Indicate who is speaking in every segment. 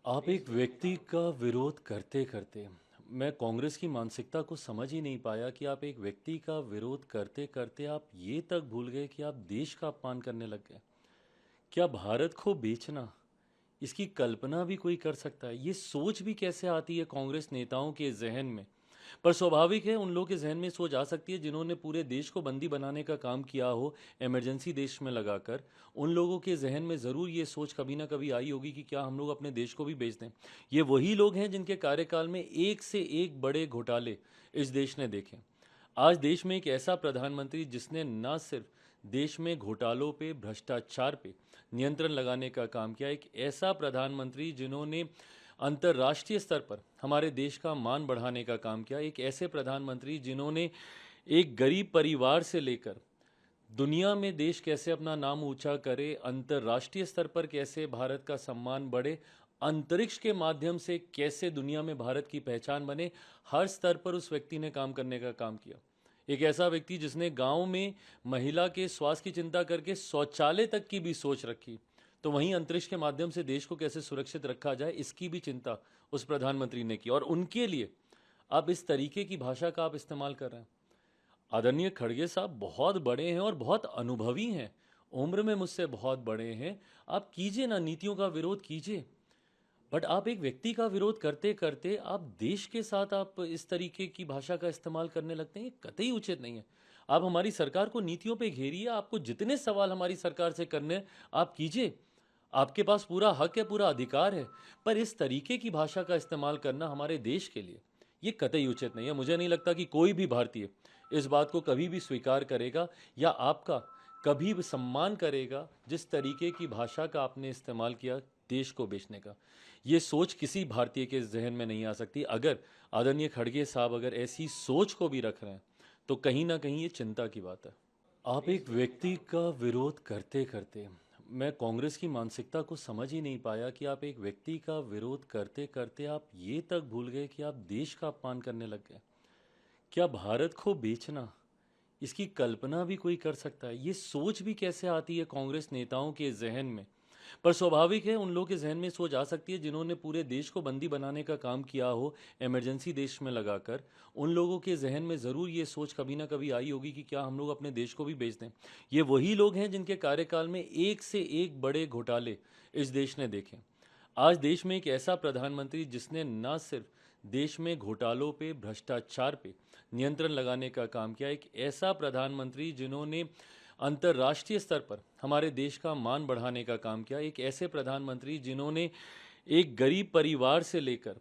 Speaker 1: आप एक व्यक्ति का विरोध करते करते मैं कांग्रेस की मानसिकता को समझ ही नहीं पाया कि आप एक व्यक्ति का विरोध करते करते आप ये तक भूल गए कि आप देश का अपमान करने लग गए। क्या भारत को बेचना, इसकी कल्पना भी कोई कर सकता है? ये सोच भी कैसे आती है कांग्रेस नेताओं के जहन में? पर स्वाभाविक है, उन लोगों के जहन में सोच आ सकती है जिन्होंने पूरे देश को बंदी बनाने का काम किया हो, इमरजेंसी देश में लगाकर। उन लोगों के जहन में ज़रूर ये सोच कभी ना कभी आई होगी कि क्या हम लोग अपने देश को भी बेच दें। ये वही लोग हैं जिनके कार्यकाल में एक से एक बड़े घोटाले इस देश ने देखे। आज देश में एक ऐसा प्रधानमंत्री जिसने न सिर्फ देश में घोटालों पे, भ्रष्टाचार पे नियंत्रण लगाने का काम किया, एक ऐसा प्रधानमंत्री जिन्होंने अंतर्राष्ट्रीय स्तर पर हमारे देश का मान बढ़ाने का काम किया, एक ऐसे प्रधानमंत्री जिन्होंने एक गरीब परिवार से लेकर दुनिया में देश कैसे अपना नाम ऊंचा करे, अंतर्राष्ट्रीय स्तर पर कैसे भारत का सम्मान बढ़े, अंतरिक्ष के माध्यम से कैसे दुनिया में भारत की पहचान बने, हर स्तर पर उस व्यक्ति ने काम करने का काम किया। एक ऐसा व्यक्ति जिसने गांव में महिला के स्वास्थ्य की चिंता करके शौचालय तक की भी सोच रखी, तो वहीं अंतरिक्ष के माध्यम से देश को कैसे सुरक्षित रखा जाए, इसकी भी चिंता उस प्रधानमंत्री ने की। और उनके लिए अब इस तरीके की भाषा का आप इस्तेमाल कर रहे हैं। आदरणीय खड़गे साहब बहुत बड़े हैं और बहुत अनुभवी हैं, उम्र में मुझसे बहुत बड़े हैं। आप कीजिए ना, नीतियों का विरोध कीजिए, बट आप एक व्यक्ति का विरोध करते करते आप देश के साथ आप इस तरीके की भाषा का इस्तेमाल करने लगते हैं, ये कतई उचित नहीं है। आप हमारी सरकार को नीतियों पे घेरिए, आपको जितने सवाल हमारी सरकार से करने हैं, आप कीजिए। आपके पास पूरा हक है, पूरा अधिकार है, पर इस तरीके की भाषा का इस्तेमाल करना हमारे देश के लिए ये कतई उचित नहीं है। मुझे नहीं लगता कि कोई भी भारतीय इस बात को कभी भी स्वीकार करेगा या आपका कभी भी सम्मान करेगा जिस तरीके की भाषा का आपने इस्तेमाल किया देश को बेचने का। ये सोच किसी भारतीय के जहन में नहीं आ सकती। अगर आदरणीय खड़गे साहब अगर ऐसी सोच को भी रख रहे हैं तो कहीं ना कहीं ये चिंता की बात है। आप एक व्यक्ति का विरोध करते करते मैं कांग्रेस की मानसिकता को समझ ही नहीं पाया कि आप एक व्यक्ति का विरोध करते करते आप ये तक भूल गए कि आप देश का अपमान करने लग गए। क्या भारत को बेचना, इसकी कल्पना भी कोई कर सकता है? ये सोच भी कैसे आती है कांग्रेस नेताओं के जहन में? पर स्वाभाविक है, उन लोगों के जहन में सोच आ सकती है जिन्होंने पूरे देश को बंदी बनाने का काम किया हो, इमरजेंसी देश में लगाकर। उन लोगों के जहन में ज़रूर ये सोच कभी ना कभी आई होगी कि क्या हम लोग अपने देश को भी बेच दें। ये वही लोग हैं जिनके कार्यकाल में एक से एक बड़े घोटाले इस देश ने देखे। आज देश में एक ऐसा प्रधानमंत्री जिसने न सिर्फ देश में घोटालों पे, भ्रष्टाचार पे नियंत्रण लगाने का काम किया, एक ऐसा प्रधानमंत्री जिन्होंने अंतर्राष्ट्रीय स्तर पर हमारे देश का मान बढ़ाने का काम किया, एक ऐसे प्रधानमंत्री जिन्होंने एक गरीब परिवार से लेकर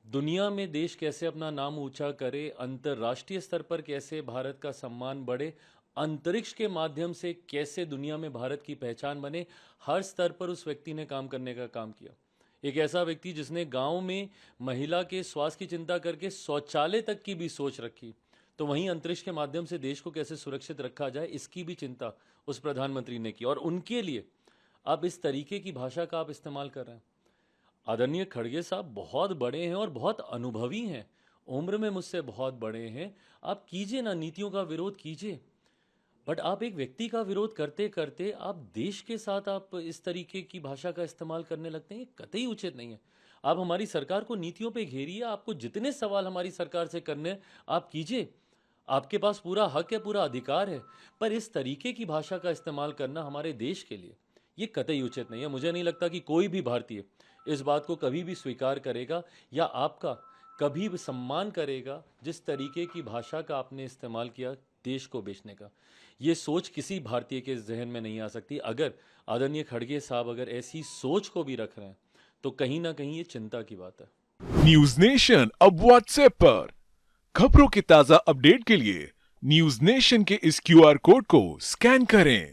Speaker 1: दुनिया में देश कैसे अपना नाम ऊंचा करे, अंतर्राष्ट्रीय स्तर पर कैसे भारत का सम्मान बढ़े, अंतरिक्ष के माध्यम से कैसे दुनिया में भारत की पहचान बने, हर स्तर पर उस व्यक्ति ने काम करने का काम किया। एक ऐसा व्यक्ति जिसने गांव में महिला के स्वास्थ्य की चिंता करके शौचालय तक की भी सोच रखी, तो वहीं अंतरिक्ष के माध्यम से देश को कैसे सुरक्षित रखा जाए, इसकी भी चिंता उस प्रधानमंत्री ने की। और उनके लिए अब इस तरीके की भाषा का आप इस्तेमाल कर रहे हैं। आदरणीय खड़गे साहब बहुत बड़े हैं और बहुत अनुभवी हैं, उम्र में मुझसे बहुत बड़े हैं। आप कीजिए ना, नीतियों का विरोध कीजिए, बट आप एक व्यक्ति का विरोध करते करते आप देश के साथ आप इस तरीके की भाषा का इस्तेमाल करने लगते हैं, ये कतई उचित नहीं है। आप हमारी सरकार को नीतियों पे घेरिए, आपको जितने सवाल हमारी सरकार से करने हैं, आप कीजिए। आपके पास पूरा हक है, पूरा अधिकार है, पर इस तरीके की भाषा का इस्तेमाल करना हमारे देश के लिए ये कतई उचित नहीं है। मुझे नहीं लगता कि कोई भी भारतीय इस बात को कभी भी स्वीकार करेगा या आपका कभी भी सम्मान करेगा जिस तरीके की भाषा का आपने इस्तेमाल किया देश को बेचने का। ये सोच किसी भारतीय के जहन में नहीं आ सकती। अगर आदरणीय खड़गे साहब अगर ऐसी सोच को भी रख रहे हैं तो कहीं ना कहीं ये चिंता की बात है।
Speaker 2: न्यूज नेशन अब व्हाट्सएप पर खबरों के ताजा अपडेट के लिए न्यूज नेशन के इस क्यूआर कोड को स्कैन करें।